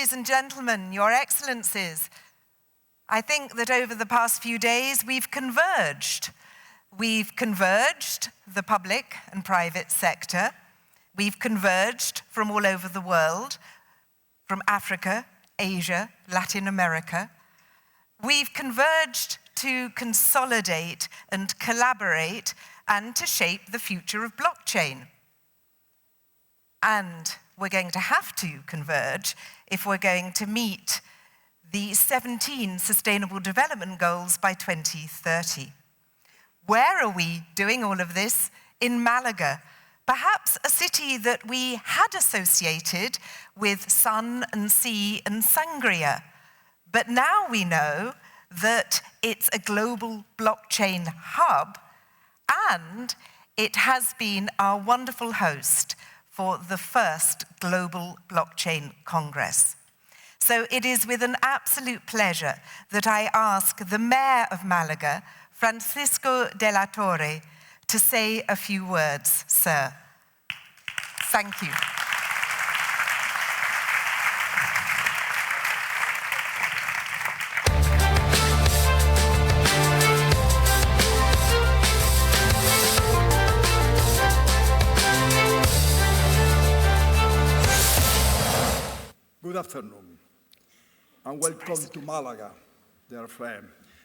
Ladies and gentlemen, Your Excellencies, I think that over the past few days we've converged. We've converged the public and private sector. We've converged from all over the world, from Africa, Asia, Latin America. We've converged to consolidate and collaborate and to shape the future of blockchain. And we're going to have to converge if we're going to meet the 17 Sustainable Development Goals by 2030. Where are we doing all of this? In Málaga, perhaps a city that we had associated with sun and sea and sangria. But now we know that it's a global blockchain hub, and it has been our wonderful host for the first Global Blockchain Congress. So it is with an absolute pleasure that I ask the Mayor of Málaga, Francisco de la Torre, to say a few words, sir. Thank you. Good afternoon, and welcome to Málaga, dear friend.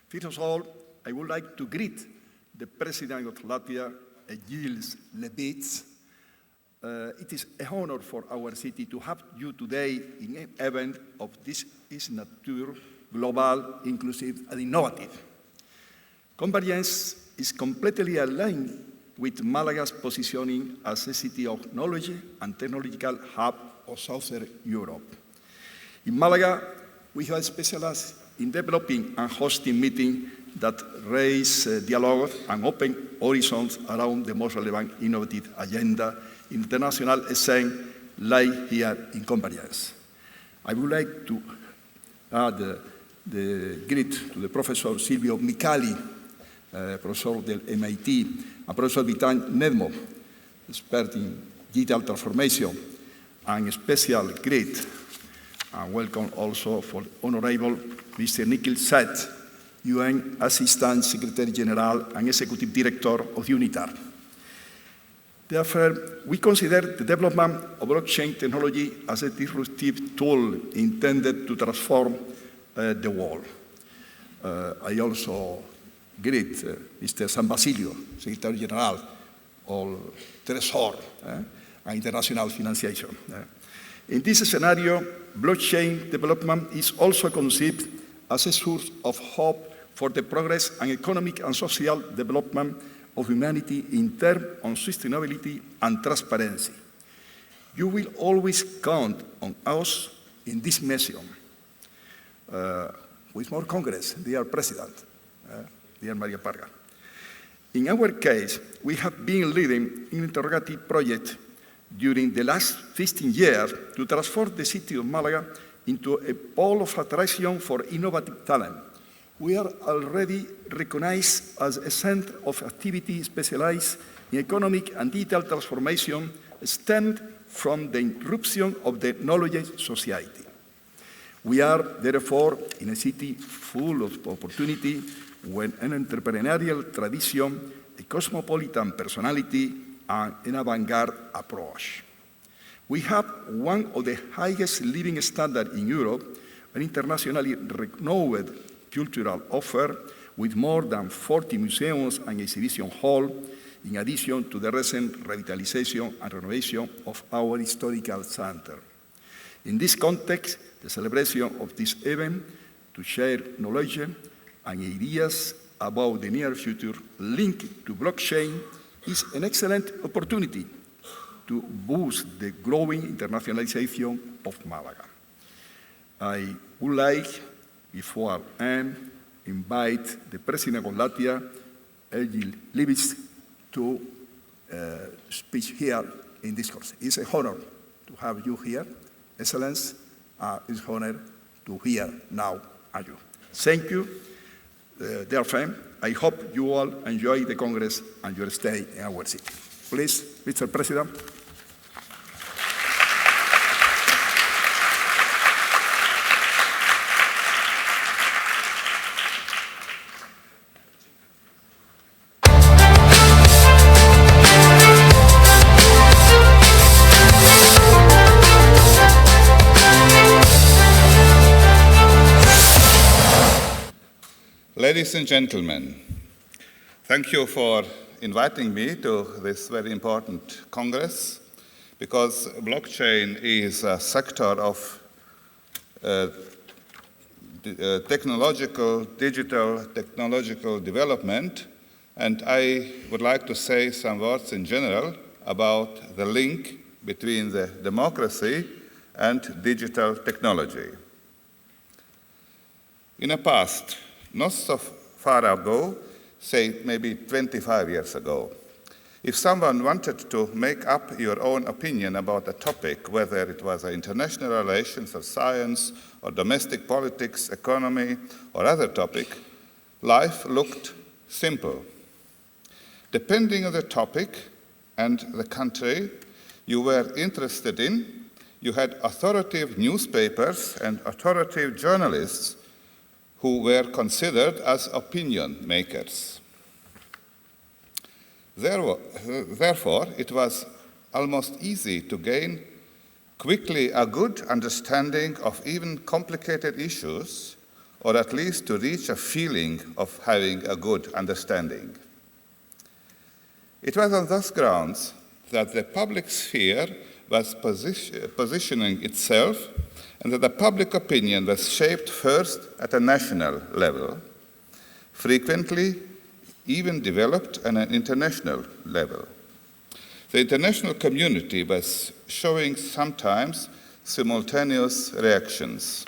First of all, I would like to greet the President of Latvia, Egils, Levits. It is an honor for our city to have you today in an event of this nature, global, inclusive, and innovative. Convergence is completely aligned with Malaga's positioning as a city of knowledge and technological hub of Southern Europe. In Málaga, we have specialized in developing and hosting meetings that raise dialogue and open horizons around the most relevant innovative agenda in the international scene, like here in Convergence. I would like to add the greet to the Professor Silvio Micali, Professor del MIT, and Professor Bitange Ndemo, expert in digital transformation, and special greet and welcome also for Honorable Mr. Egils, UN Assistant Secretary General and Executive Director of UNITAR. Therefore, we consider the development of blockchain technology as a disruptive tool intended to transform the world. I also greet Mr. San Basilio, Secretary General of Treasury and International Financiation. In this scenario, blockchain development is also conceived as a source of hope for the progress and economic and social development of humanity in terms of sustainability and transparency. You will always count on us in this mission. With more Congress, dear President, dear Maria Parga. In our case, we have been leading an Introductory project during the last 15 years to transform the city of Málaga into a pole of attraction for innovative talent. We are already recognized as a center of activity specialized in economic and digital transformation stemmed from the irruption of the knowledge society. We are, therefore, in a city full of opportunity with an entrepreneurial tradition, a cosmopolitan personality, and an avant-garde approach. We have one of the highest living standards in Europe, an internationally renowned cultural offer with more than 40 museums and exhibition halls, in addition to the recent revitalization and renovation of our historical center. In this context, the celebration of this event to share knowledge and ideas about the near future linked to blockchain is an excellent opportunity to boost the growing internationalization of Málaga. I would like, before I end, invite the President of Latvia, Egils Levits, to speak here in this course. It's an honor to have you here, Excellence. It's an honor to hear now and you. Thank you, dear friend. I hope you all enjoy the Congress and your stay in our city. Please, Mr. President. Ladies and gentlemen, thank you for inviting me to this very important Congress, because blockchain is a sector of digital technological development, and I would like to say some words in general about the link between the democracy and digital technology. In the past, not so far ago, say maybe 25 years ago, if someone wanted to make up your own opinion about a topic, whether it was international relations or science or domestic politics, economy, or other topic, life looked simple. Depending on the topic and the country you were interested in, you had authoritative newspapers and authoritative journalists who were considered as opinion makers. Therefore, it was almost easy to gain quickly a good understanding of even complicated issues, or at least to reach a feeling of having a good understanding. It was on those grounds that the public sphere was positioning itself, and that the public opinion was shaped first at a national level, frequently even developed at an international level. The international community was showing sometimes simultaneous reactions.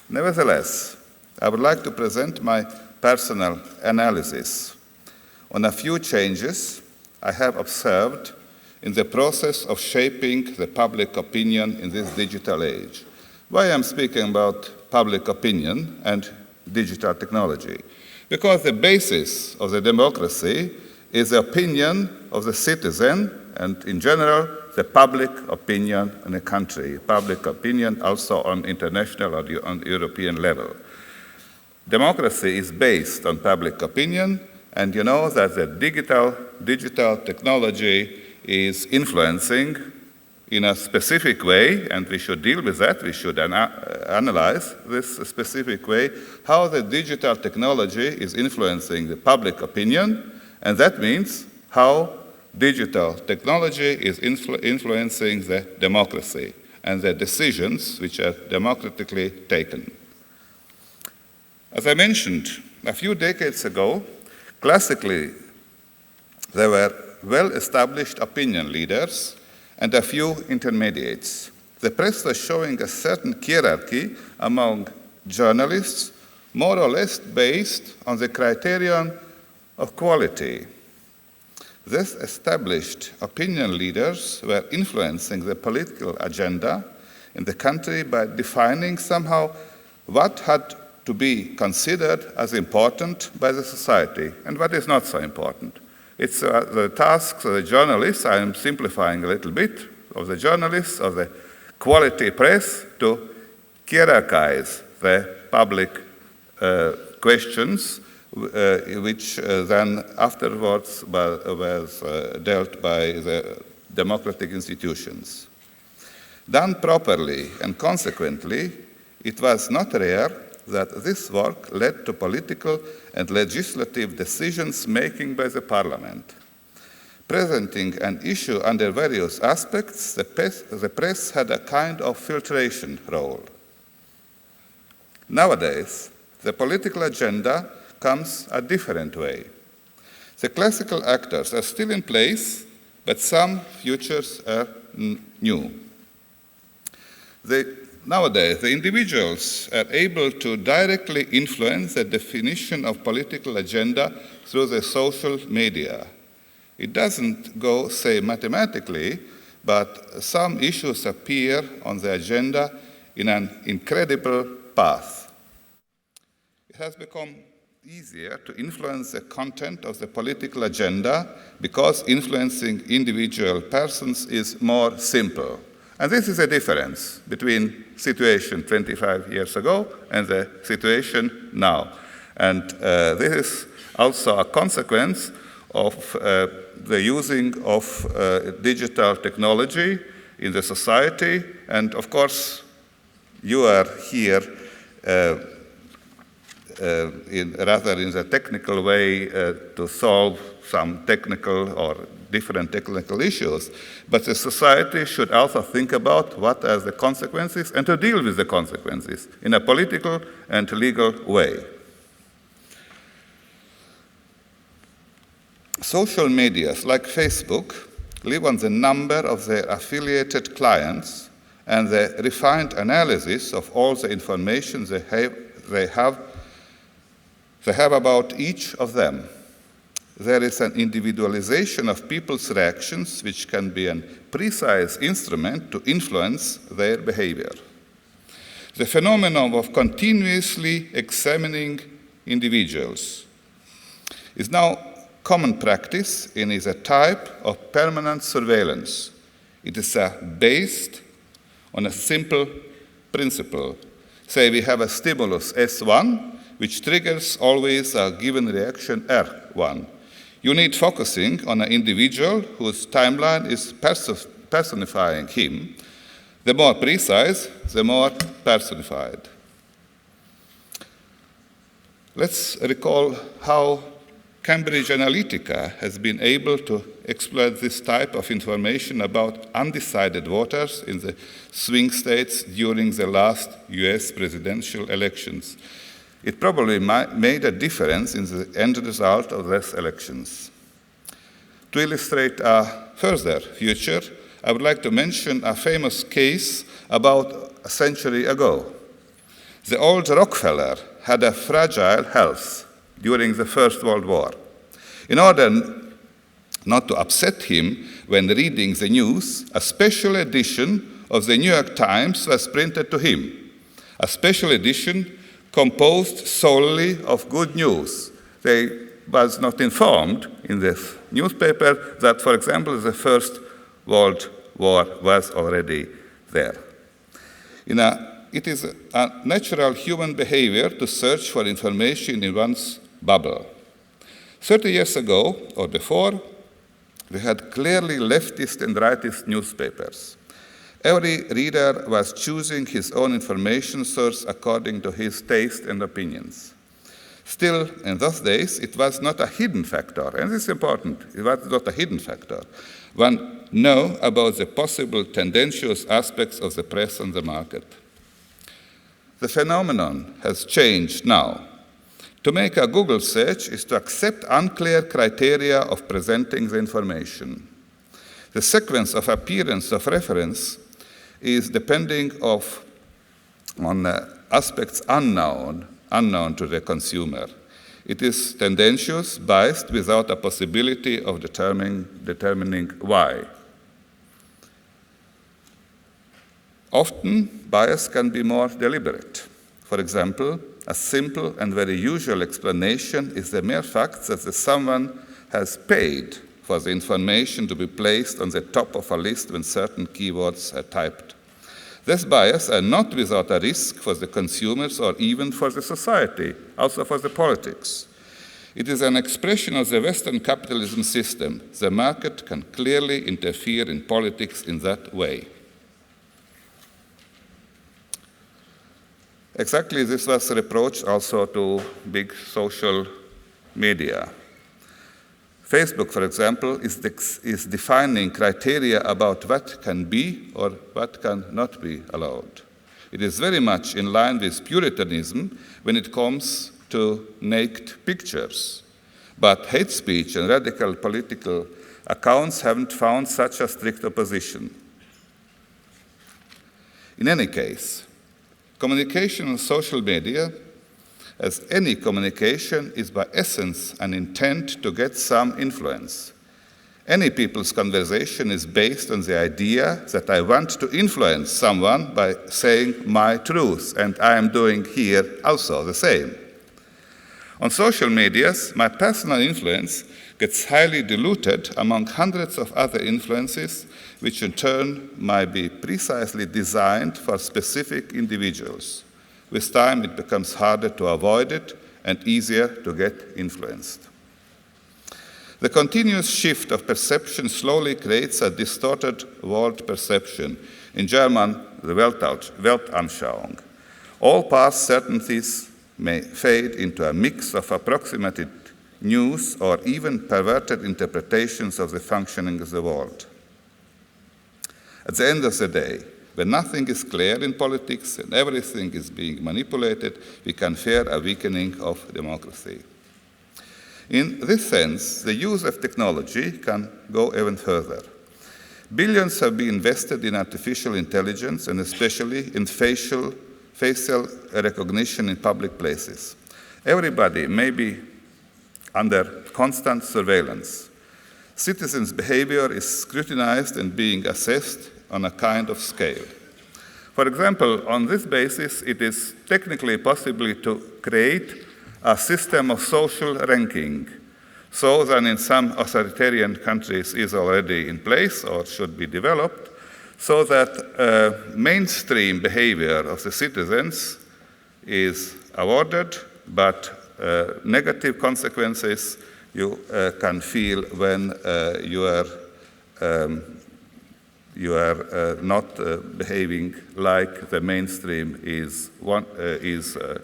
Nevertheless, I would like to present my personal analysis on a few changes I have observed in the process of shaping the public opinion in this digital age. Why I'm speaking about public opinion and digital technology? Because the basis of the democracy is the opinion of the citizen, and in general, the public opinion in a country, public opinion also on international or on European level. Democracy is based on public opinion, and you know that the digital technology is influencing in a specific way, and we should deal with that. We should analyze this specific way, how the digital technology is influencing the public opinion, and that means how digital technology is influencing the democracy and the decisions which are democratically taken. As I mentioned, a few decades ago, classically, there were well-established opinion leaders and a few intermediates. The press was showing a certain hierarchy among journalists, more or less based on the criterion of quality. These established opinion leaders were influencing the political agenda in the country by defining somehow what had to be considered as important by the society and what is not so important. It's the tasks of the journalists, I am simplifying a little bit, of the journalists, of the quality press to hierarchize the public questions, which then afterwards was dealt by the democratic institutions. Done properly and consequently, it was not rare that this work led to political and legislative decisions making by the parliament. Presenting an issue under various aspects, the press had a kind of filtration role. Nowadays, the political agenda comes a different way. The classical actors are still in place, but some futures are new. Nowadays, the individuals are able to directly influence the definition of political agenda through the social media. It doesn't go, say, mathematically, but some issues appear on the agenda in an incredible path. It has become easier to influence the content of the political agenda because influencing individual persons is more simple. And this is a difference between situation 25 years ago and the situation now. And this is also a consequence of the using of digital technology in the society. And of course, you are here rather in the technical way to solve some technical or different technical issues, but the society should also think about what are the consequences and to deal with the consequences in a political and legal way. Social medias like Facebook live on the number of their affiliated clients and the refined analysis of all the information they have about each of them. There is an individualization of people's reactions which can be a precise instrument to influence their behavior. The phenomenon of continuously examining individuals is now common practice and is a type of permanent surveillance. It is based on a simple principle. Say we have a stimulus S1, which triggers always a given reaction R1. You need focusing on an individual whose timeline is personifying him. The more precise, the more personified. Let's recall how Cambridge Analytica has been able to exploit this type of information about undecided voters in the swing states during the last US presidential elections. It probably made a difference in the end result of these elections. To illustrate a further future, I would like to mention a famous case about a century ago. The old Rockefeller had a fragile health during the First World War. In order not to upset him when reading the news, a special edition of the New York Times was printed to him. A special edition composed solely of good news. They was not informed in this newspaper that, for example, the First World War was already there. It is a natural human behavior to search for information in one's bubble. 30 years ago, or before, we had clearly leftist and rightist newspapers. Every reader was choosing his own information source according to his taste and opinions. Still, in those days, it was not a hidden factor, and this is important, it was not a hidden factor. One knew about the possible tendentious aspects of the press and the market. The phenomenon has changed now. To make a Google search is to accept unclear criteria of presenting the information. The sequence of appearance of reference is depending on aspects unknown to the consumer. It is tendentious, biased, without a possibility of determining why. Often, bias can be more deliberate. For example, a simple and very usual explanation is the mere fact that someone has paid for the information to be placed on the top of a list when certain keywords are typed. These biases are not without a risk for the consumers or even for the society, also for the politics. It is an expression of the Western capitalism system. The market can clearly interfere in politics in that way. Exactly this was reproached also to big social media. Facebook, for example, is defining criteria about what can be or what cannot be allowed. It is very much in line with Puritanism when it comes to naked pictures. But hate speech and radical political accounts haven't found such a strict opposition. In any case, communication on social media, as any communication, is by essence an intent to get some influence. Any people's conversation is based on the idea that I want to influence someone by saying my truth, and I am doing here also the same. On social medias, my personal influence gets highly diluted among hundreds of other influences, which in turn might be precisely designed for specific individuals. With time, it becomes harder to avoid it and easier to get influenced. The continuous shift of perception slowly creates a distorted world perception. In German, the Weltanschauung. All past certainties may fade into a mix of approximated news or even perverted interpretations of the functioning of the world. At the end of the day, when nothing is clear in politics and everything is being manipulated, we can fear a weakening of democracy. In this sense, the use of technology can go even further. Billions have been invested in artificial intelligence and especially in facial recognition in public places. Everybody may be under constant surveillance. Citizens' behavior is scrutinized and being assessed on a kind of scale. For example, on this basis, it is technically possible to create a system of social ranking, so that in some authoritarian countries is already in place or should be developed, so that mainstream behavior of the citizens is awarded, but negative consequences you can feel when you are not behaving like the mainstream is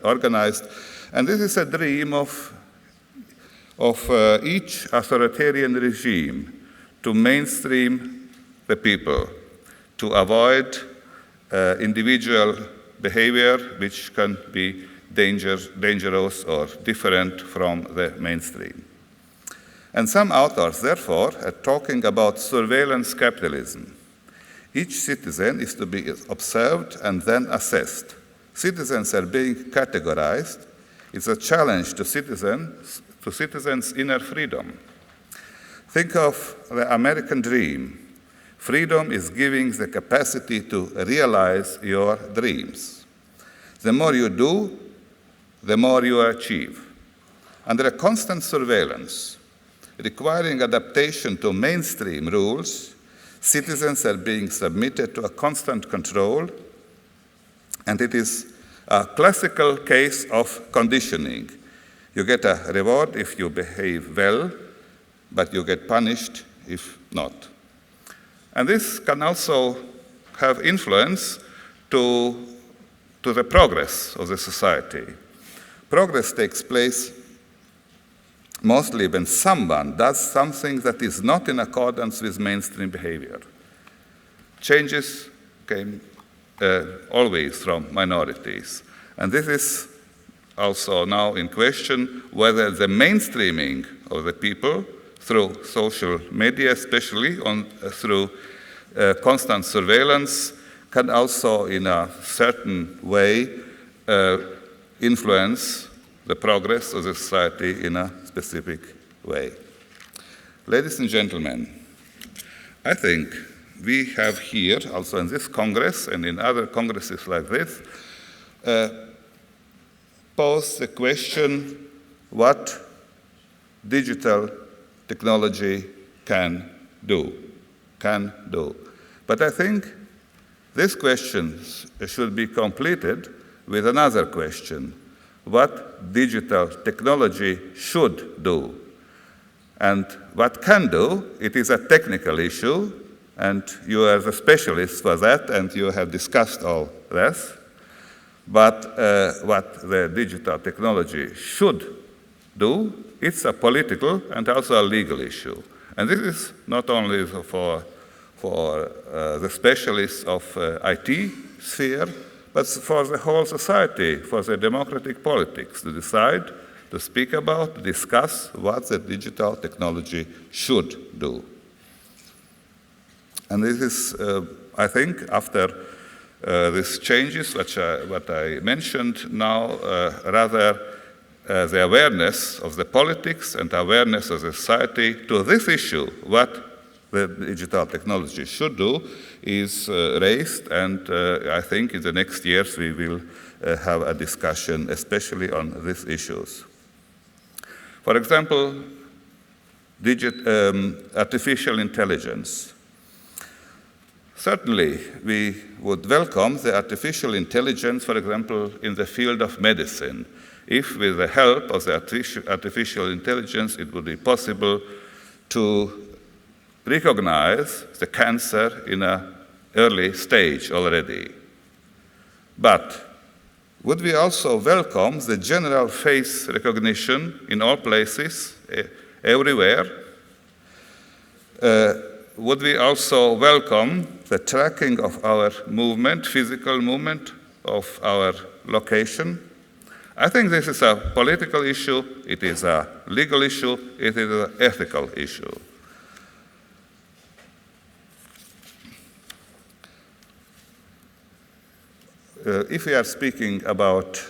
organized. And this is a dream of each authoritarian regime to mainstream the people, to avoid individual behavior which can be dangerous or different from the mainstream. And some authors, therefore, are talking about surveillance capitalism. Each citizen is to be observed and then assessed. Citizens are being categorized. It's a challenge to citizens' inner freedom. Think of the American dream. Freedom is giving the capacity to realize your dreams. The more you do, the more you achieve. Under a constant surveillance, requiring adaptation to mainstream rules, citizens are being submitted to a constant control, and it is a classical case of conditioning. You get a reward if you behave well, but you get punished if not. And this can also have influence to the progress of the society. Progress takes place mostly when someone does something that is not in accordance with mainstream behavior. Changes came always from minorities. And this is also now in question whether the mainstreaming of the people through social media, especially through constant surveillance, can also in a certain way influence the progress of the society in a specific way. Ladies and gentlemen, I think we have here, also in this Congress and in other congresses like this, posed the question what digital technology can do. But I think this question should be completed with another question. What digital technology should do? And what can do, it is a technical issue, and you are the specialist for that, and you have discussed all this. But what the digital technology should do, it's a political and also a legal issue. And this is not only for the specialists of IT sphere, but for the whole society, for the democratic politics, to decide, to speak about, to discuss what the digital technology should do. And this is, I think, after these changes, what I mentioned now, rather the awareness of the politics and awareness of the society to this issue, what the digital technology should do, is raised, and I think in the next years we will have a discussion, especially on these issues. For example, artificial intelligence. Certainly, we would welcome the artificial intelligence, for example, in the field of medicine, if with the help of the artificial intelligence it would be possible to recognize the cancer in an early stage already. But would we also welcome the general face recognition in all places, everywhere? Would we also welcome the tracking of our movement, physical movement of our location? I think this is a political issue, it is a legal issue, it is an ethical issue. If we are speaking about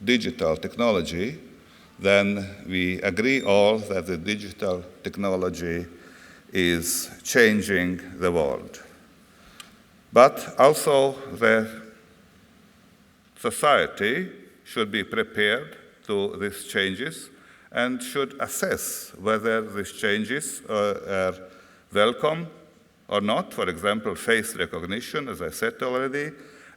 digital technology, then we agree all that the digital technology is changing the world. But also the society should be prepared to these changes and should assess whether these changes are welcome or not. For example, face recognition, as I said already,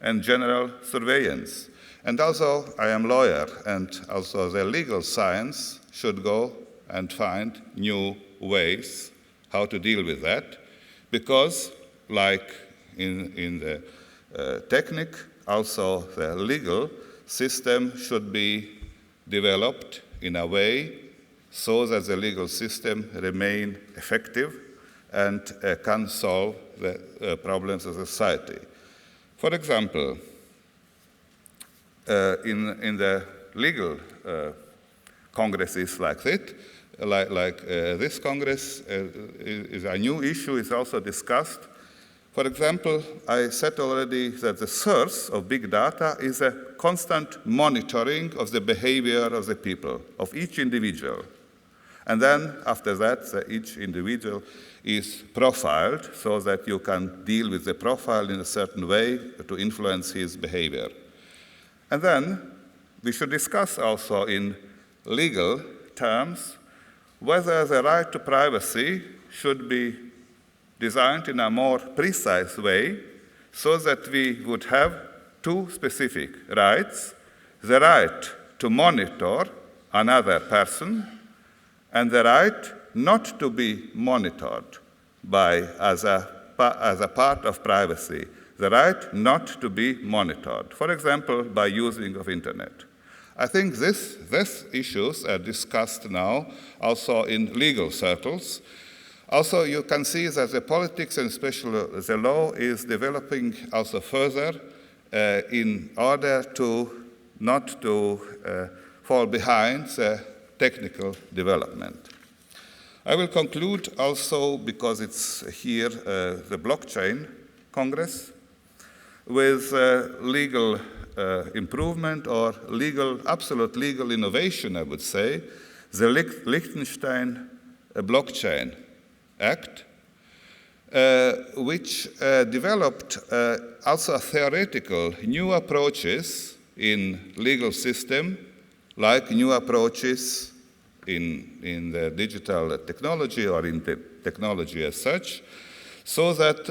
and general surveillance. And also, I am a lawyer, and also the legal science should go and find new ways how to deal with that, because like in the technique, also the legal system should be developed in a way so that the legal system remain effective and can solve the problems of society. For example, in the legal congresses like this Congress, is a new issue is also discussed. For example, I said already that the source of big data is a constant monitoring of the behavior of the people, of each individual. And then after that, each individual is profiled so that you can deal with the profile in a certain way to influence his behavior. And then we should discuss also in legal terms whether the right to privacy should be designed in a more precise way so that we would have two specific rights: the right to monitor another person and the right not to be monitored as a part of privacy, the right not to be monitored, for example, by using of internet. I think these issues are discussed now also in legal circles. Also, you can see that the politics and especially the law is developing also further in order to not to fall behind the technical development. I will conclude also, because it's here the blockchain Congress, with legal improvement or absolute legal innovation, I would say, the Liechtenstein Blockchain Act, which developed also theoretical new approaches in legal system, like new approaches in the digital technology or in the technology as such, so that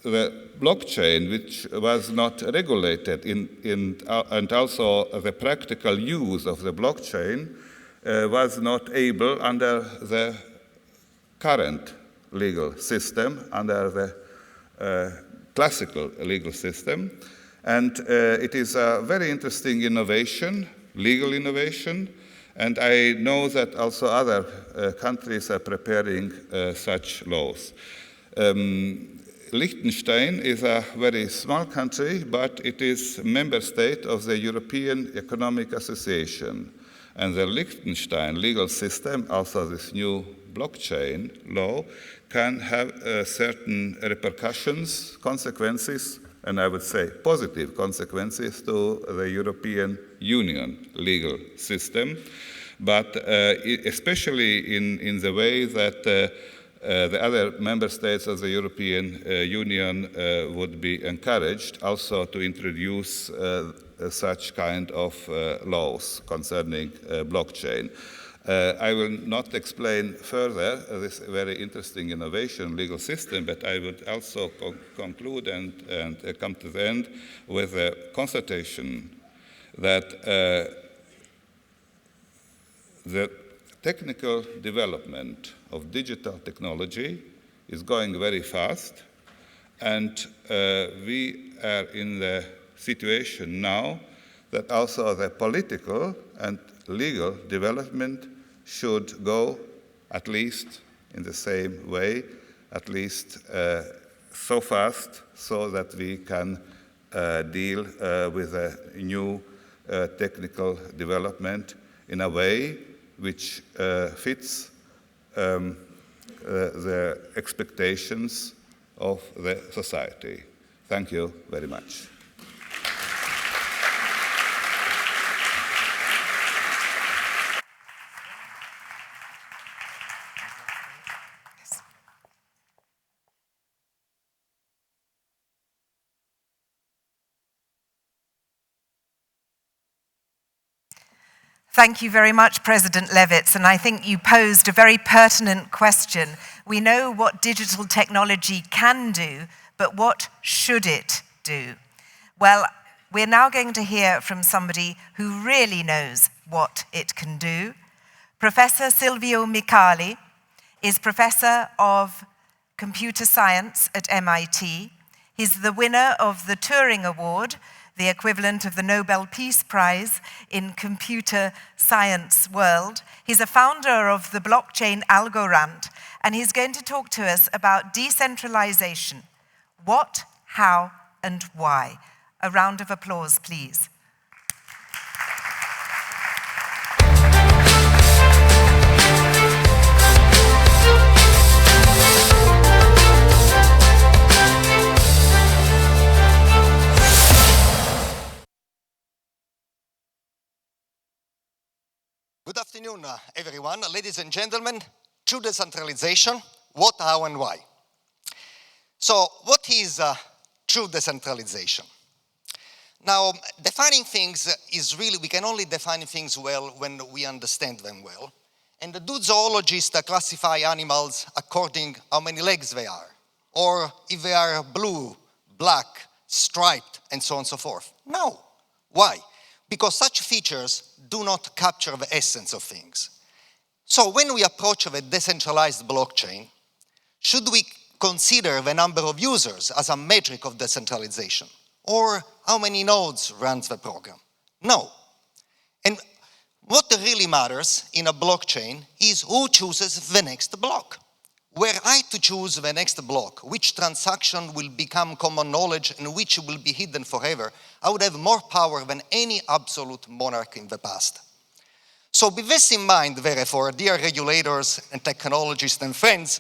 the blockchain, which was not regulated and also the practical use of the blockchain was not able under the current legal system, under the classical legal system. And it is a very interesting innovation, legal innovation, and I know that also other countries are preparing such laws. Liechtenstein is a very small country, but it is a member state of the European Economic Association. And the Liechtenstein legal system, also this new blockchain law, can have certain repercussions, consequences, and I would say positive consequences to the European Union legal system, but especially in the way that the other member states of the European Union would be encouraged also to introduce such kind of laws concerning blockchain. I will not explain further this very interesting innovation legal system, but I would also conclude and come to the end with a constatation that the technical development of digital technology is going very fast, and we are in the situation now that also the political and legal development should go at least in the same way, at least so fast, so that we can deal with a new technical development in a way which fits the expectations of the society. Thank you very much. Thank you very much, President Levits, and I think you posed a very pertinent question. We know what digital technology can do, but what should it do? Well, we're now going to hear from somebody who really knows what it can do. Professor Silvio Micali is Professor of Computer Science at MIT. He's the winner of the Turing Award, the equivalent of the Nobel Peace Prize in computer science world. He's a founder of the blockchain Algorand, and he's going to talk to us about decentralization. What, how, and why. A round of applause, please. Good afternoon, everyone. Ladies and gentlemen, true decentralization, what, how, and why. So, what is true decentralization? Now, defining things is really, we can only define things well when we understand them well. And do zoologists classify animals according how many legs they are? Or if they are blue, black, striped, and so on and so forth? No. Why? Because such features do not capture the essence of things. So when we approach the decentralized blockchain, should we consider the number of users as a metric of decentralization? Or how many nodes runs the program? No. And what really matters in a blockchain is who chooses the next block. Were I to choose the next block, which transaction will become common knowledge and which will be hidden forever, I would have more power than any absolute monarch in the past. So with this in mind, therefore, dear regulators and technologists and friends,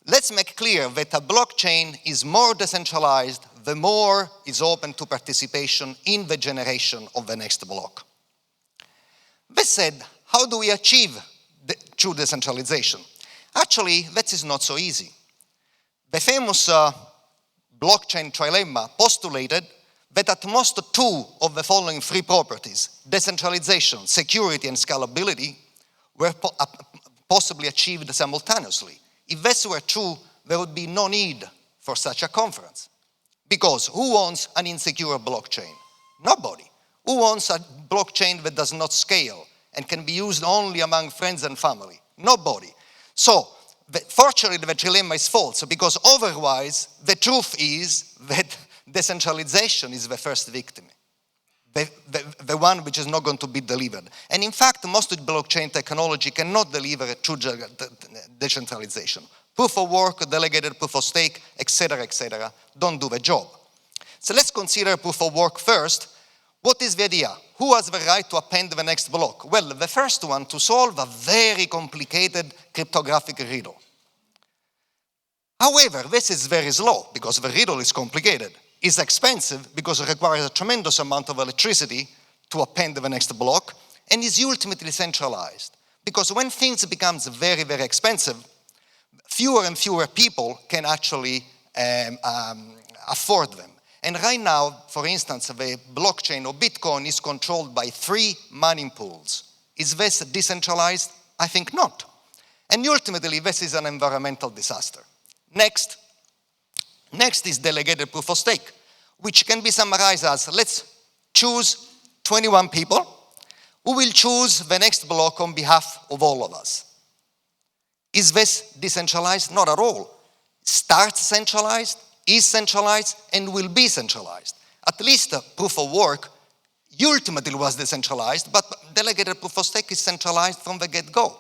let's make clear that a blockchain is more decentralized the more is open to participation in the generation of the next block. That said, how do we achieve true decentralization? Actually, that is not so easy. The famous blockchain trilemma postulated that at most two of the following three properties, decentralization, security, and scalability, were possibly achieved simultaneously. If this were true, there would be no need for such a conference. Because who wants an insecure blockchain? Nobody. Who wants a blockchain that does not scale and can be used only among friends and family? Nobody. So, fortunately, the trilemma is false, because otherwise, the truth is that decentralization is the first victim, the one which is not going to be delivered. And in fact, most of the blockchain technology cannot deliver a true decentralization. Proof of work, delegated proof of stake, etc., don't do the job. So let's consider proof of work first. What is the idea? Who has the right to append the next block? Well, the first one to solve a very complicated cryptographic riddle. However, this is very slow because the riddle is complicated. It's expensive because it requires a tremendous amount of electricity to append the next block, and is ultimately centralized. Because when things become very, very expensive, fewer and fewer people can actually afford them. And right now, for instance, the blockchain of Bitcoin is controlled by 3 mining pools. Is this decentralized? I think not. And ultimately, this is an environmental disaster. Next is delegated proof of stake, which can be summarized as, let's choose 21 people who will choose the next block on behalf of all of us. Is this decentralized? Not at all. Starts centralized, is centralized, and will be centralized. At least proof of work ultimately was decentralized, but delegated proof of stake is centralized from the get-go.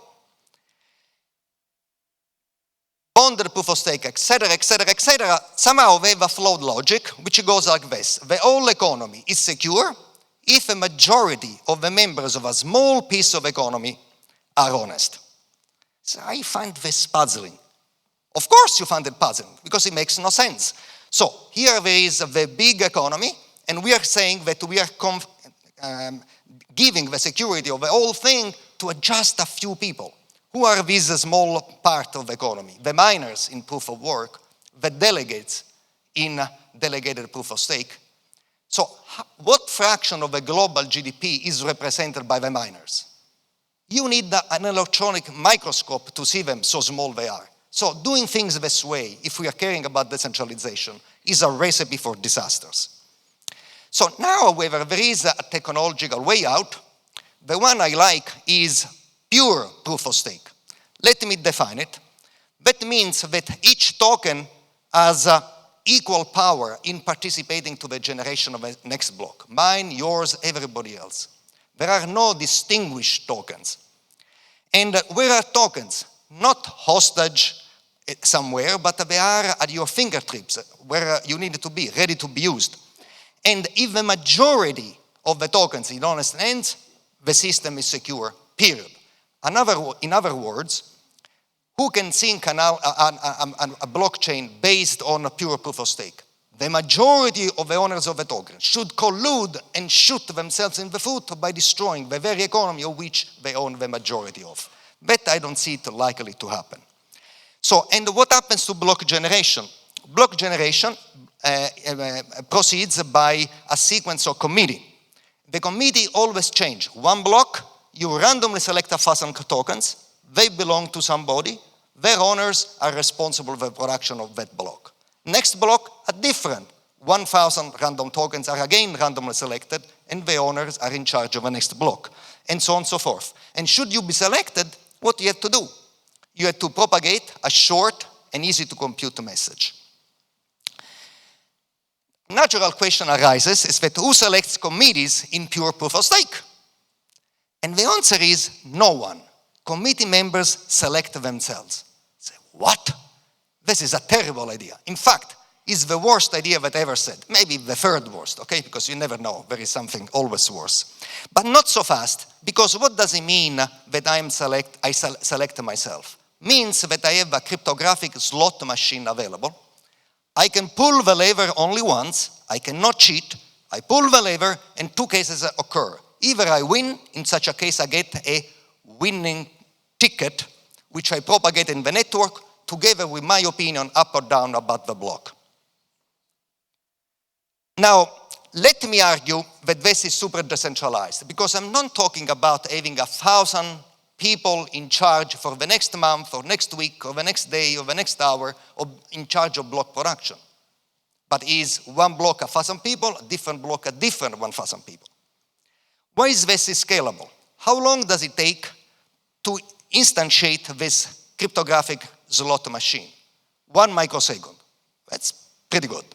Bonded proof of stake, etc., etc., etc., somehow we have a flawed logic which goes like this. The whole economy is secure if a majority of the members of a small piece of economy are honest. So I find this puzzling. Of course you find it puzzling, because it makes no sense. So here there is the big economy, and we are saying that we are giving the security of the whole thing to just a few people. Who are these small part of the economy? The miners in proof of work, the delegates in delegated proof of stake. So what fraction of the global GDP is represented by the miners? You need an electronic microscope to see them, so small they are. So doing things this way, if we are caring about decentralization, is a recipe for disasters. So now, however, there is a technological way out. The one I like is pure proof of stake. Let me define it. That means that each token has equal power in participating to the generation of the next block. Mine, yours, everybody else. There are no distinguished tokens. And where are tokens? Not hostage somewhere, but they are at your fingertips, where you need to be, ready to be used. And if the majority of the tokens in honest hands, the system is secure, period. In other words, who can think a blockchain based on a pure proof of stake? The majority of the owners of the token should collude and shoot themselves in the foot by destroying the very economy of which they own the majority of. But I don't see it likely to happen. So, and what happens to block generation? Block generation proceeds by a sequence of committee. The committee always change. One block, you randomly select 1,000 tokens, they belong to somebody, their owners are responsible for the production of that block. Next block, a different 1,000 random tokens are again randomly selected, and the owners are in charge of the next block, and so on and so forth. And should you be selected, what do you have to do? You have to propagate a short and easy to compute message. Natural question arises is that who selects committees in pure proof of stake? And the answer is no one. Committee members select themselves. Say, what? This is a terrible idea. In fact, it's the worst idea that I ever said. Maybe the third worst, okay? Because you never know. There is something always worse. But not so fast, because what does it mean that I select myself? Means that I have a cryptographic slot machine available. I can pull the lever only once. I cannot cheat. I pull the lever, and two cases occur. Either I win, in such a case I get a winning ticket, which I propagate in the network, together with my opinion up or down about the block. Now, let me argue that this is super decentralized, because I'm not talking about having 1,000 people in charge for the next month, or next week, or the next day, or the next hour, or in charge of block production. But is one block 1,000 people, a different block a different 1,000 people? Why is this scalable? How long does it take to instantiate this cryptographic slot machine? 1 microsecond. That's pretty good.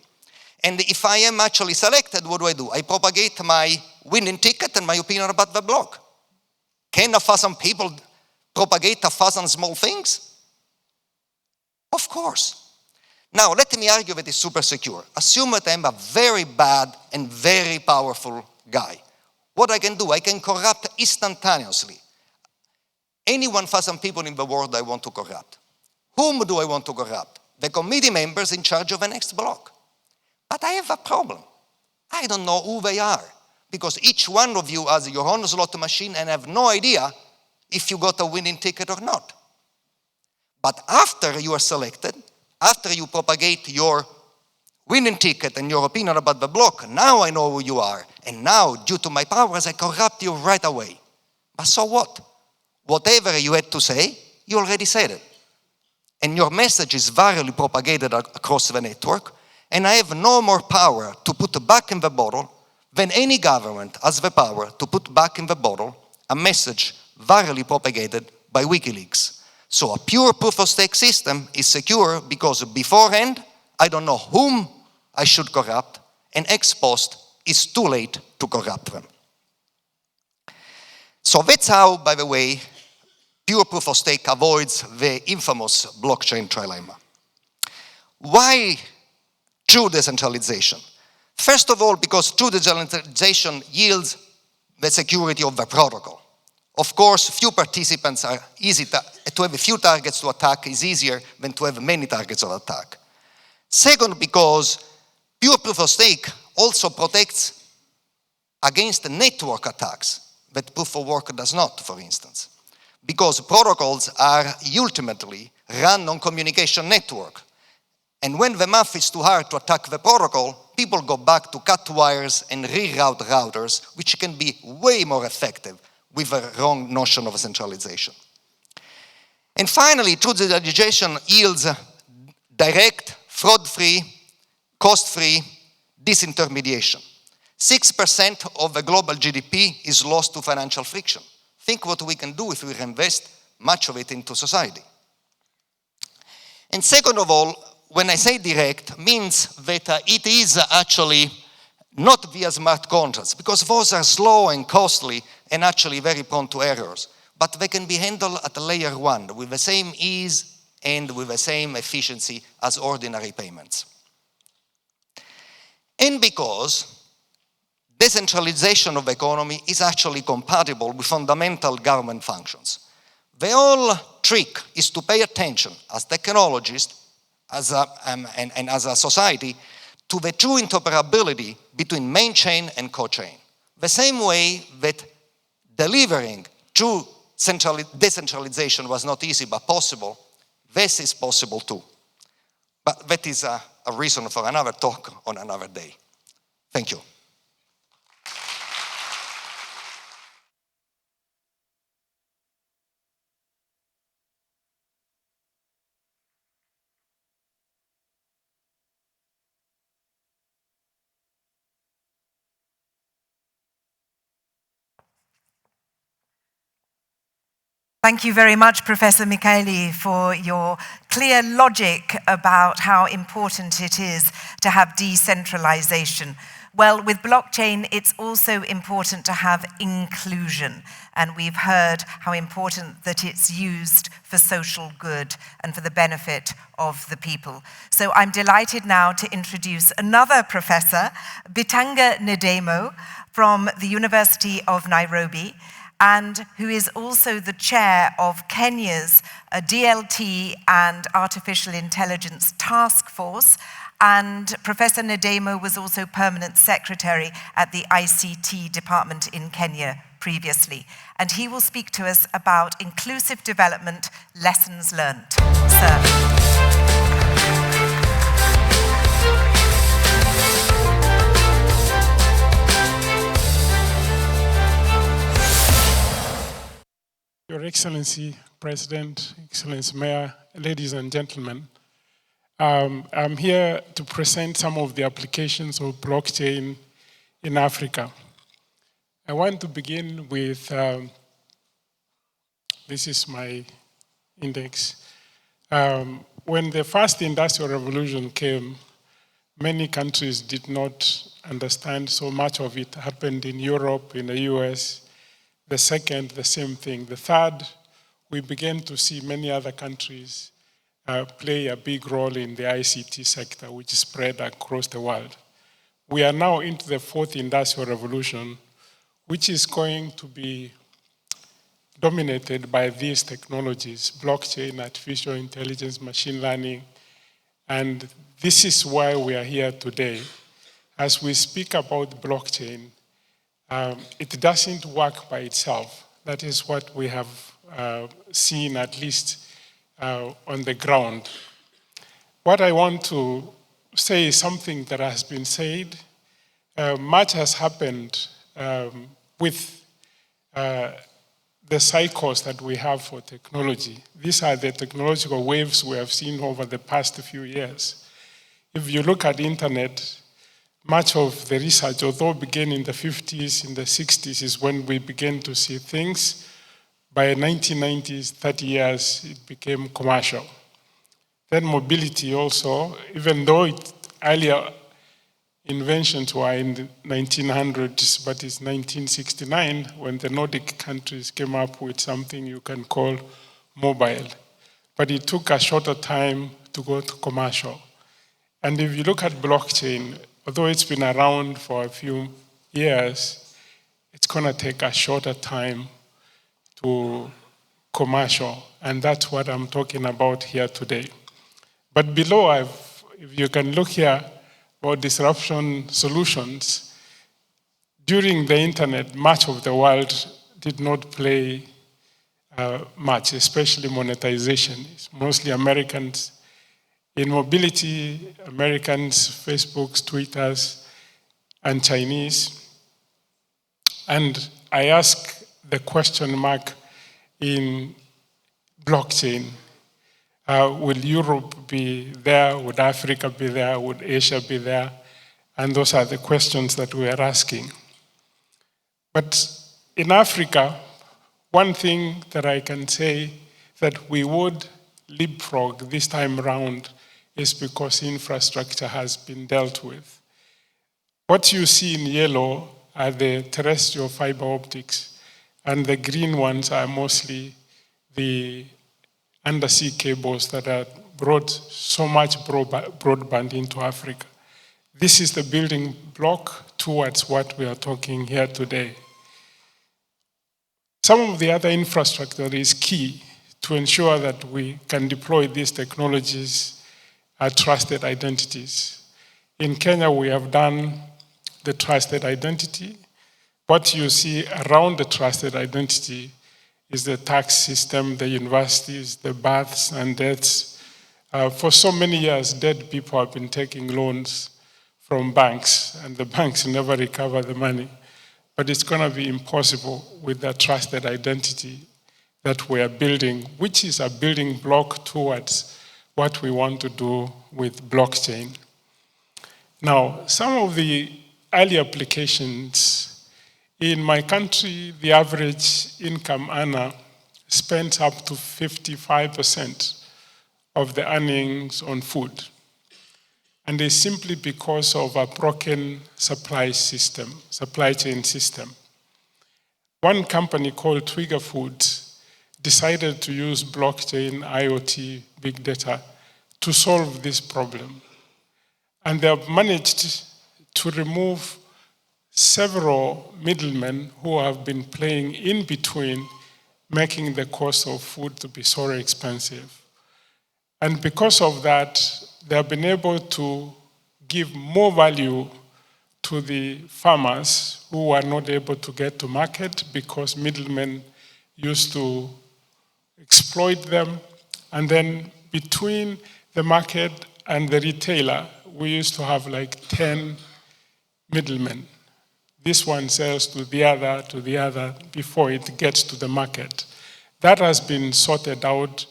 And if I am actually selected, what do? I propagate my winning ticket and my opinion about the block. Can 1,000 people propagate 1,000 small things? Of course. Now, let me argue that it's super secure. Assume that I'm a very bad and very powerful guy. What I can do, I can corrupt instantaneously any 1,000 people in the world I want to corrupt. Whom do I want to corrupt? The committee members in charge of the next block. But I have a problem. I don't know who they are, because each one of you has your own slot machine and have no idea if you got a winning ticket or not. But after you are selected, after you propagate your winning ticket and your opinion about the block, now I know who you are. And now, due to my powers, I corrupt you right away. But so what? Whatever you had to say, you already said it. And your message is virally propagated across the network, and I have no more power to put back in the bottle than any government has the power to put back in the bottle a message virally propagated by WikiLeaks. So a pure proof of stake system is secure because beforehand, I don't know whom I should corrupt, and ex post, it's too late to corrupt them. So that's how, by the way, pure proof of stake avoids the infamous blockchain trilemma. Why true decentralization? First of all, because true decentralization yields the security of the protocol. Of course, few participants are easy to have a few targets to attack is easier than to have many targets of attack. Second, because pure proof of stake also protects against network attacks that proof of work does not, for instance. Because protocols are ultimately run on communication network. And when the math is too hard to attack the protocol, people go back to cut wires and reroute routers, which can be way more effective with a wrong notion of centralization. And finally, true decentralization yields direct, fraud-free, cost-free disintermediation. 6% of the global GDP is lost to financial friction. Think what we can do if we invest much of it into society. And second of all, when I say direct, means that it is actually not via smart contracts, because those are slow and costly and actually very prone to errors. But they can be handled at layer 1 with the same ease and with the same efficiency as ordinary payments. And because decentralization of the economy is actually compatible with fundamental government functions. The whole trick is to pay attention as technologists and as a society to the true interoperability between main chain and co-chain. The same way that delivering true decentralization was not easy but possible, this is possible too. But that is a reason for another talk on another day. Thank you. Thank you very much, Professor Micali, for your clear logic about how important it is to have decentralization. Well, with blockchain, it's also important to have inclusion. And we've heard how important that it's used for social good and for the benefit of the people. So I'm delighted now to introduce another professor, Bitange Ndemo, from the University of Nairobi, and who is also the chair of Kenya's DLT and Artificial Intelligence Task Force. And Professor Ndemo was also permanent secretary at the ICT department in Kenya previously. And he will speak to us about inclusive development lessons learned. Sir. Your Excellency, President, Excellency Mayor, ladies and gentlemen, I'm here to present some of the applications of blockchain in Africa. I want to begin with, this is my index. When the first industrial revolution came, many countries did not understand so much of it happened in Europe, in the US. The second, the same thing. The third, we began to see many other countries play a big role in the ICT sector, which spread across the world. We are now into the fourth industrial revolution, which is going to be dominated by these technologies, blockchain, artificial intelligence, machine learning. And this is why we are here today. As we speak about blockchain, it doesn't work by itself. That is what we have seen, at least on the ground. What I want to say is something that has been said. Much has happened with the cycles that we have for technology. These are the technological waves we have seen over the past few years. If you look at the internet, much of the research, although began in the 50s, in the 60s, is when we began to see things. By the 1990s, 30 years, it became commercial. Then mobility also, even though earlier inventions were in the 1900s, but it's 1969 when the Nordic countries came up with something you can call mobile. But it took a shorter time to go to commercial. And if you look at blockchain, although it's been around for a few years, it's going to take a shorter time to commercial. And that's what I'm talking about here today. But below, if you can look here about disruption solutions, during the internet, much of the world did not play much, especially monetization. It's mostly Americans. In mobility, Americans, Facebooks, Twitters, and Chinese. And I ask the question mark in blockchain. Will Europe be there? Would Africa be there? Would Asia be there? And those are the questions that we are asking. But in Africa, one thing that I can say that we would leapfrog this time around is because infrastructure has been dealt with. What you see in yellow are the terrestrial fiber optics, and the green ones are mostly the undersea cables that have brought so much broadband into Africa. This is the building block towards what we are talking here today. Some of the other infrastructure is key to ensure that we can deploy these technologies as trusted identities. In Kenya, we have done the trusted identity. What you see around the trusted identity is the tax system, the universities, the births and deaths. For so many years, dead people have been taking loans from banks, and the banks never recover the money. But it's going to be impossible with the trusted identity that we are building, which is a building block towards what we want to do with blockchain. Now, some of the early applications in my country, the average income earner spends up to 55% of the earnings on food. And it's simply because of a broken supply chain system. One company called Trigger Foods decided to use blockchain, IoT, big data to solve this problem. And they have managed to remove several middlemen who have been playing in between, making the cost of food to be so expensive. And because of that, they have been able to give more value to the farmers who are not able to get to market because middlemen used to exploit them. And then between the market and the retailer, we used to have like 10 middlemen. This one sells to the other before it gets to the market. That has been sorted out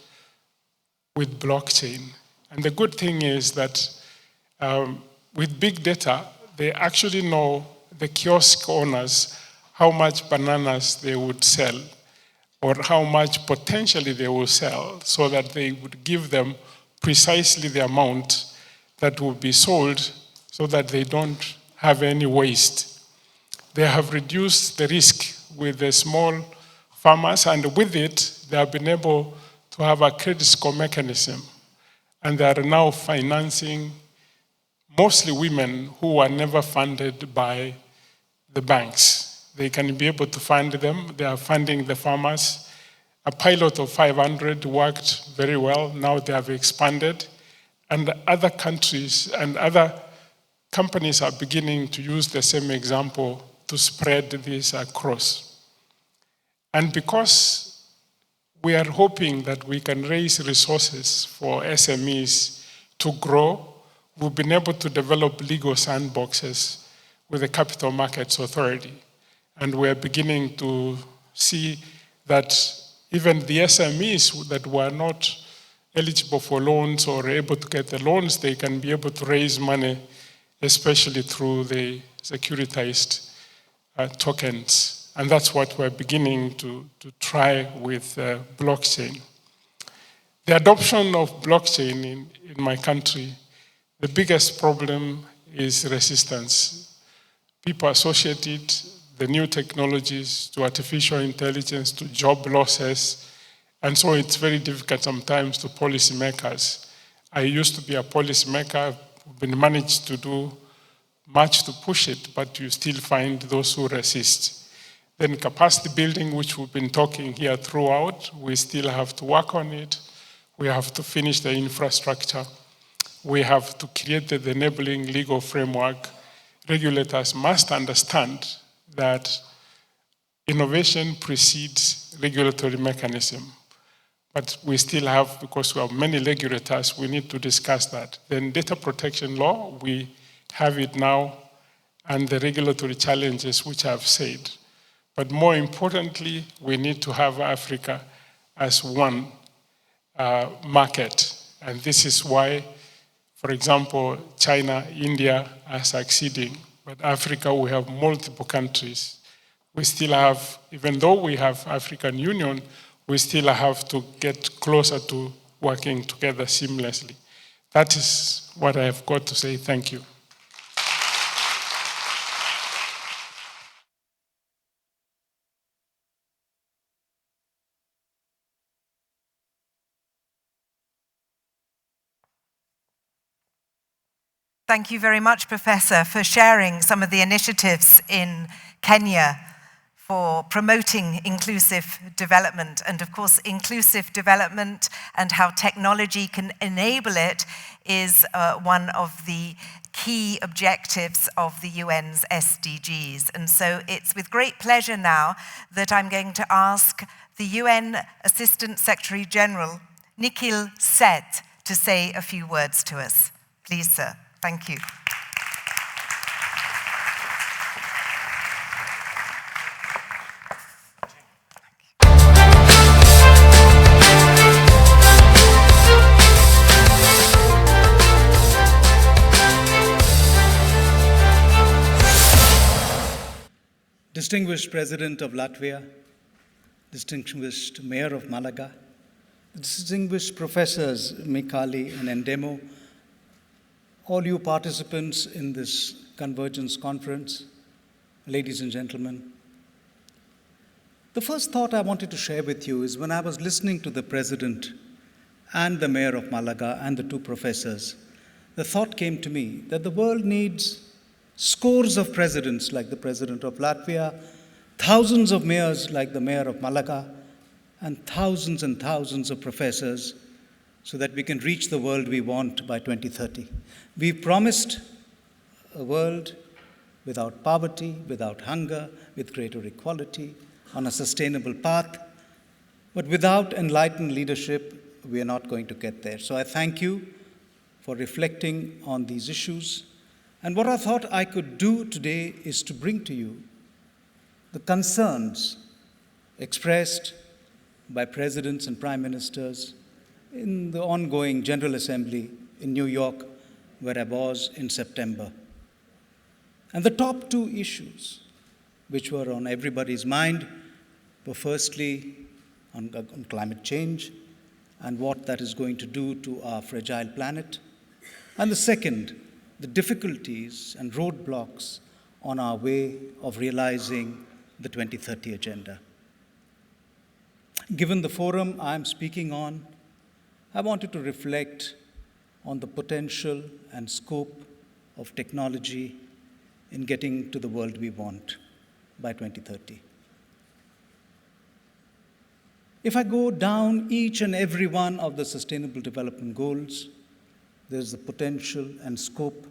with blockchain. And the good thing is that with big data, they actually know, the kiosk owners, how much bananas they would sell or how much potentially they will sell, so that they would give them precisely the amount that will be sold so that they don't have any waste. They have reduced the risk with the small farmers, and with it, they have been able to have a credit score mechanism. And they are now financing mostly women who were never funded by the banks. They can be able to fund them. They are funding the farmers. A pilot of 500 worked very well. Now they have expanded. And other countries and other companies are beginning to use the same example to spread this across. And because we are hoping that we can raise resources for SMEs to grow, we've been able to develop legal sandboxes with the Capital Markets Authority. And we're beginning to see that even the SMEs that were not eligible for loans or able to get the loans, they can be able to raise money, especially through the securitized tokens. And that's what we're beginning to try with blockchain. The adoption of blockchain in my country, the biggest problem is resistance. People associated the new technologies to artificial intelligence, to job losses, and so it's very difficult sometimes to policymakers. I used to be a policymaker, I've been managed to do much to push it, but you still find those who resist. Then capacity building, which we've been talking here throughout, we still have to work on it. We have to finish the infrastructure. We have to create the enabling legal framework. Regulators must understand that innovation precedes regulatory mechanism. But we still have, because we have many regulators, we need to discuss that. Then data protection law, we have it now, and the regulatory challenges which I've said. But more importantly, we need to have Africa as one market. And this is why, for example, China, India are succeeding. But Africa, we have multiple countries. We still have, even though we have African Union, we still have to get closer to working together seamlessly. That is what I have got to say. Thank you. Thank you very much, Professor, for sharing some of the initiatives in Kenya for promoting inclusive development. And of course, inclusive development and how technology can enable it is one of the key objectives of the UN's SDGs. And so it's with great pleasure now that I'm going to ask the UN Assistant Secretary General, Nikhil Seth, to say a few words to us. Please, sir. Thank you. Distinguished President of Latvia, distinguished Mayor of Málaga, distinguished Professors Micali and Ndemo, all you participants in this Convergence Conference, ladies and gentlemen. The first thought I wanted to share with you is when I was listening to the President and the Mayor of Málaga and the two professors, the thought came to me that the world needs scores of presidents like the President of Latvia, thousands of mayors like the Mayor of Málaga, and thousands of professors so that we can reach the world we want by 2030. We promised a world without poverty, without hunger, with greater equality, on a sustainable path. But without enlightened leadership, we are not going to get there. So I thank you for reflecting on these issues. And what I thought I could do today is to bring to you the concerns expressed by presidents and prime ministers in the ongoing General Assembly in New York, where I was in September. And the top two issues which were on everybody's mind were firstly on climate change and what that is going to do to our fragile planet, and the second, the difficulties and roadblocks on our way of realizing the 2030 agenda. Given the forum I'm speaking on, I wanted to reflect on the potential and scope of technology in getting to the world we want by 2030. If I go down each and every one of the Sustainable Development Goals, there's the potential and scope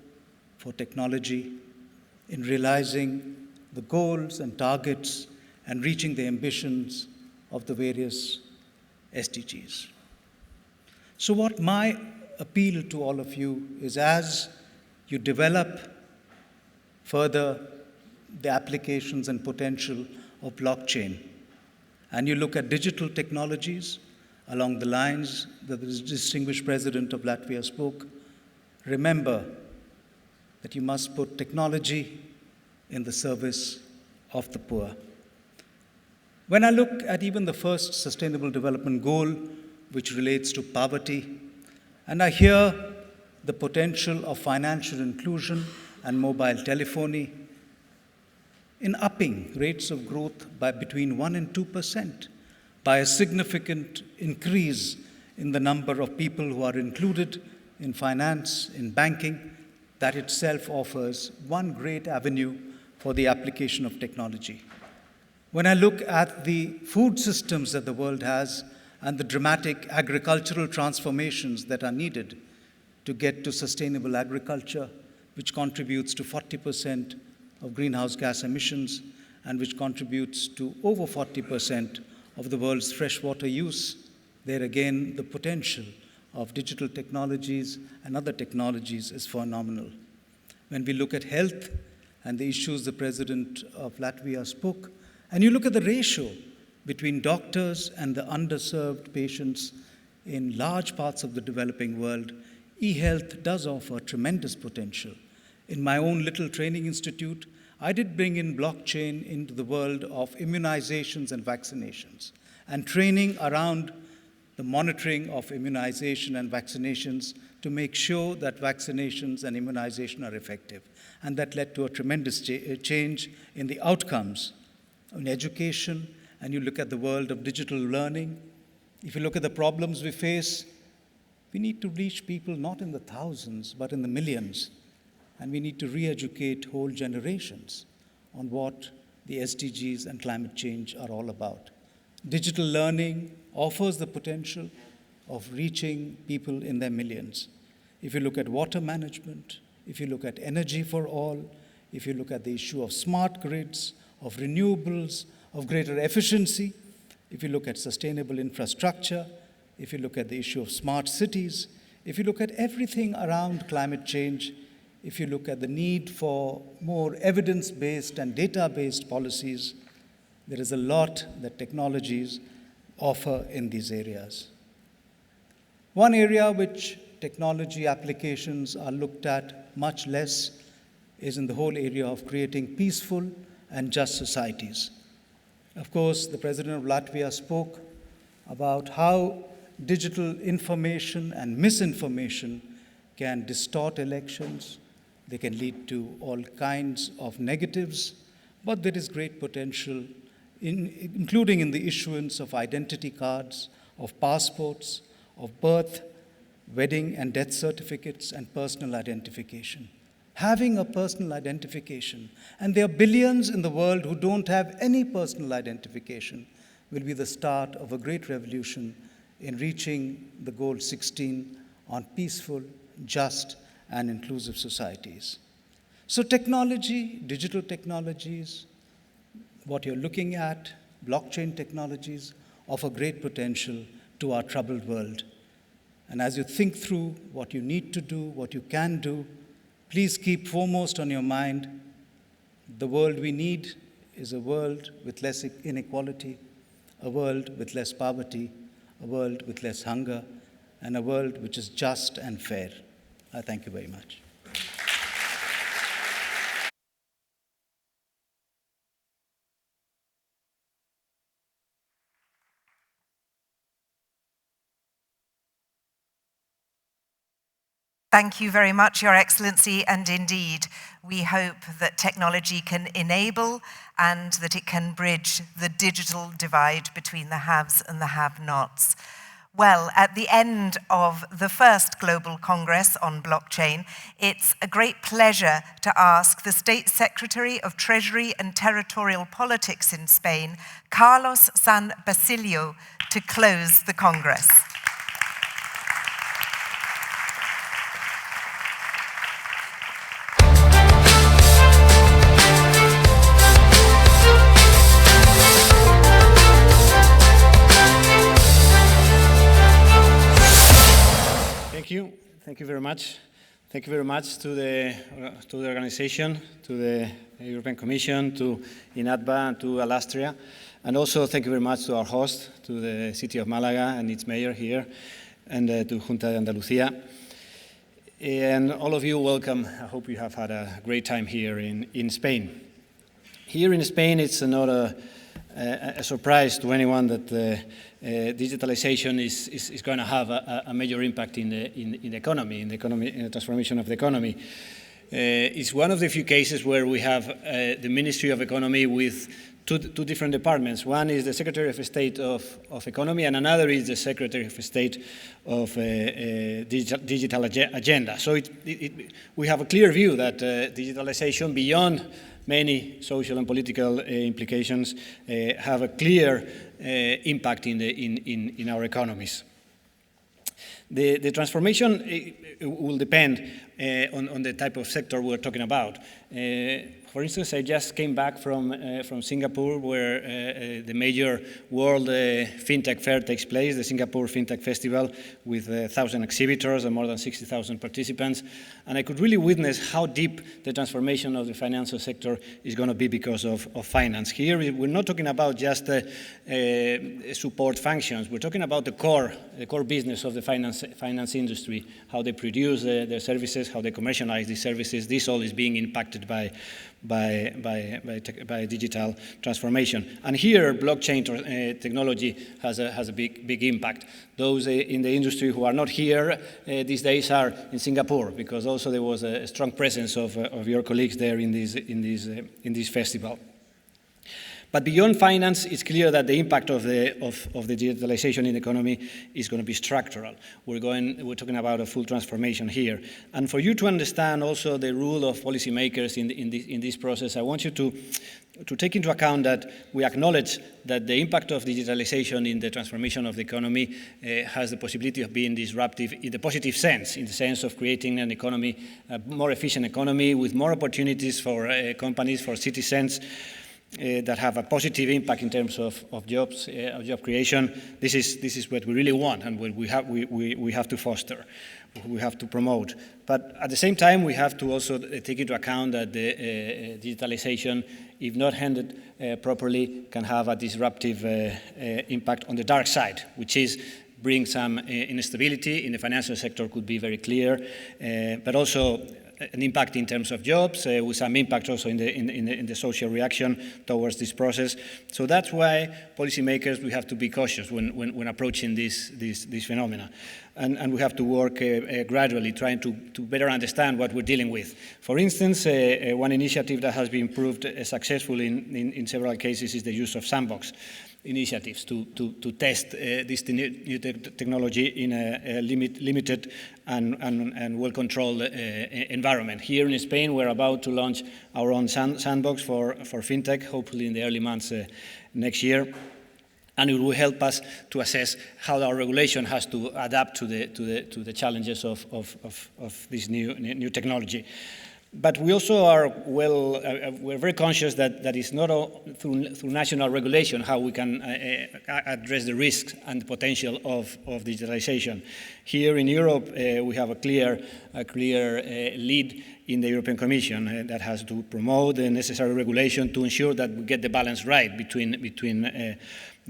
for technology in realizing the goals and targets and reaching the ambitions of the various SDGs. So what my appeal to all of you is, as you develop further the applications and potential of blockchain, and you look at digital technologies along the lines that the distinguished President of Latvia spoke, remember that you must put technology in the service of the poor. When I look at even the first Sustainable Development Goal, which relates to poverty, and I hear the potential of financial inclusion and mobile telephony, in upping rates of growth by between 1% and 2%, by a significant increase in the number of people who are included in finance, in banking. That itself offers one great avenue for the application of technology. When I look at the food systems that the world has and the dramatic agricultural transformations that are needed to get to sustainable agriculture, which contributes to 40% of greenhouse gas emissions and which contributes to over 40% of the world's freshwater use, there again the potential of digital technologies and other technologies is phenomenal. When we look at health and the issues the President of Latvia spoke, and you look at the ratio between doctors and the underserved patients in large parts of the developing world, e-health does offer tremendous potential. In my own little training institute, I did bring in blockchain into the world of immunizations and vaccinations, and training around the monitoring of immunization and vaccinations to make sure that vaccinations and immunization are effective. And that led to a tremendous change in the outcomes in education. And you look at the world of digital learning. If you look at the problems we face, we need to reach people not in the thousands, but in the millions. And we need to re-educate whole generations on what the SDGs and climate change are all about. Digital learning offers the potential of reaching people in their millions. If you look at water management, if you look at energy for all, if you look at the issue of smart grids, of renewables, of greater efficiency, if you look at sustainable infrastructure, if you look at the issue of smart cities, if you look at everything around climate change, if you look at the need for more evidence-based and data-based policies, there is a lot that technologies offer in these areas. One area which technology applications are looked at much less is in the whole area of creating peaceful and just societies. Of course, the President of Latvia spoke about how digital information and misinformation can distort elections. They can lead to all kinds of negatives, but there is great potential, including in the issuance of identity cards, of passports, of birth, wedding and death certificates, and personal identification. Having a personal identification, and there are billions in the world who don't have any personal identification, will be the start of a great revolution in reaching the goal 16 on peaceful, just, and inclusive societies. So technology, digital technologies, what you're looking at, blockchain technologies, offer great potential to our troubled world. And as you think through what you need to do, what you can do, please keep foremost on your mind, the world we need is a world with less inequality, a world with less poverty, a world with less hunger, and a world which is just and fair. I thank you very much. Thank you very much, Your Excellency, and indeed, we hope that technology can enable and that it can bridge the digital divide between the haves and the have-nots. Well, at the end of the first Global Congress on blockchain, it's a great pleasure to ask the State Secretary of Treasury and Territorial Politics in Spain, Carlos San Basilio, to close the Congress. Thank you very much. Thank you very much to the organization, to the European Commission, to INATBA, and to Alastria. And also thank you very much to our host, to the city of Málaga and its mayor here, and to Junta de Andalucía. And all of you, welcome. I hope you have had a great time here in Spain. Here in Spain, it's not a surprise to anyone that digitalization is going to have a major impact in the economy, in the transformation of the economy. It's one of the few cases where we have the Ministry of Economy with two different departments. One is the Secretary of State of Economy, and another is the Secretary of State of Digital Agenda. So we have a clear view that digitalization, beyond many social and political implications, have a clear impact in our economies. The transformation will depend on the type of sector we're talking about. For instance, I just came back from Singapore, where the major world fintech fair takes place, the Singapore Fintech Festival, with 1,000 exhibitors and more than 60,000 participants. And I could really witness how deep the transformation of the financial sector is going to be because of finance. Here, we're not talking about just support functions. We're talking about the core business of the finance industry, how they produce their services, how they commercialize these services. This all is being impacted by digital transformation. And here, blockchain technology has a big impact. Those in the industry who are not here these days are in Singapore, because also there was a strong presence of your colleagues there in this festival. But beyond finance, it's clear that the impact of the digitalization in the economy is going to be structural. We're talking about a full transformation here. And for you to understand also the role of policymakers in this process, I want you to take into account that we acknowledge that the impact of digitalization in the transformation of the economy has the possibility of being disruptive in the positive sense, in the sense of creating an economy, a more efficient economy with more opportunities for companies, for citizens, that have a positive impact in terms of jobs, of job creation. This is what we really want, and what we have to foster, we have to promote. But at the same time, we have to also take into account that the digitalization, if not handled properly, can have a disruptive impact on the dark side, which is bring some instability in the financial sector, could be very clear, but also an impact in terms of jobs, with some impact also in the social reaction towards this process. So that's why policymakers, we have to be cautious when approaching this phenomena. And we have to work gradually, trying to better understand what we're dealing with. For instance, one initiative that has been proved successful in several cases is the use of sandbox initiatives to test this new technology in a limited and well-controlled environment. Here in Spain, we're about to launch our own sandbox for fintech, hopefully in the early months next year. And it will help us to assess how our regulation has to adapt to the challenges of this new technology. But we also are we're very conscious that it's not through national regulation how we can address the risks and the potential of digitalization. Here in Europe, we have a clear lead in the European Commission that has to promote the necessary regulation to ensure that we get the balance right between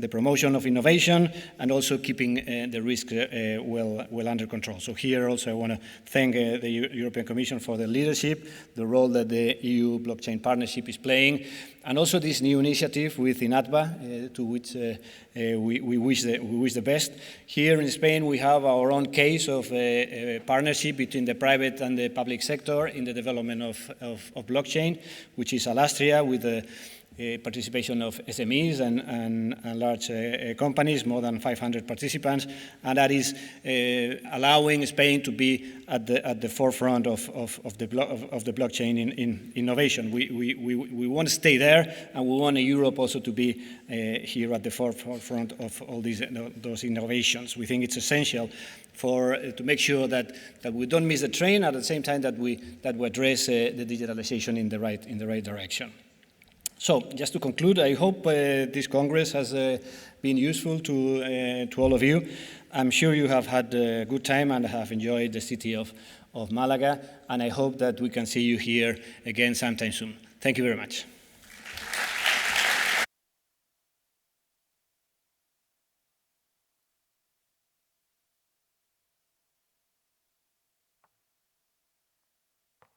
the promotion of innovation and also keeping the risk well under control. So here also I want to thank the European Commission for the leadership, the role that the EU blockchain partnership is playing, and also this new initiative with INATBA, to which we wish the best. Here in Spain, we have our own case of a partnership between the private and the public sector in the development of blockchain, which is Algorand, with the participation of SMEs and large companies, more than 500 participants, and that is allowing Spain to be at the forefront of the blockchain in innovation. We want to stay there, and we want Europe also to be here at the forefront of all those innovations. We think it's essential to make sure that we don't miss the train, at the same time that we address the digitalization in the right direction. So, just to conclude, I hope this Congress has been useful to all of you. I'm sure you have had a good time and have enjoyed the city of Málaga, and I hope that we can see you here again sometime soon. Thank you very much.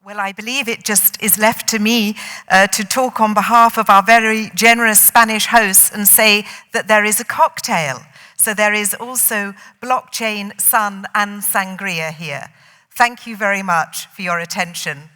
Well, I believe it just is left to me to talk on behalf of our very generous Spanish hosts and say that there is a cocktail. So there is also blockchain, sun, and sangria here. Thank you very much for your attention.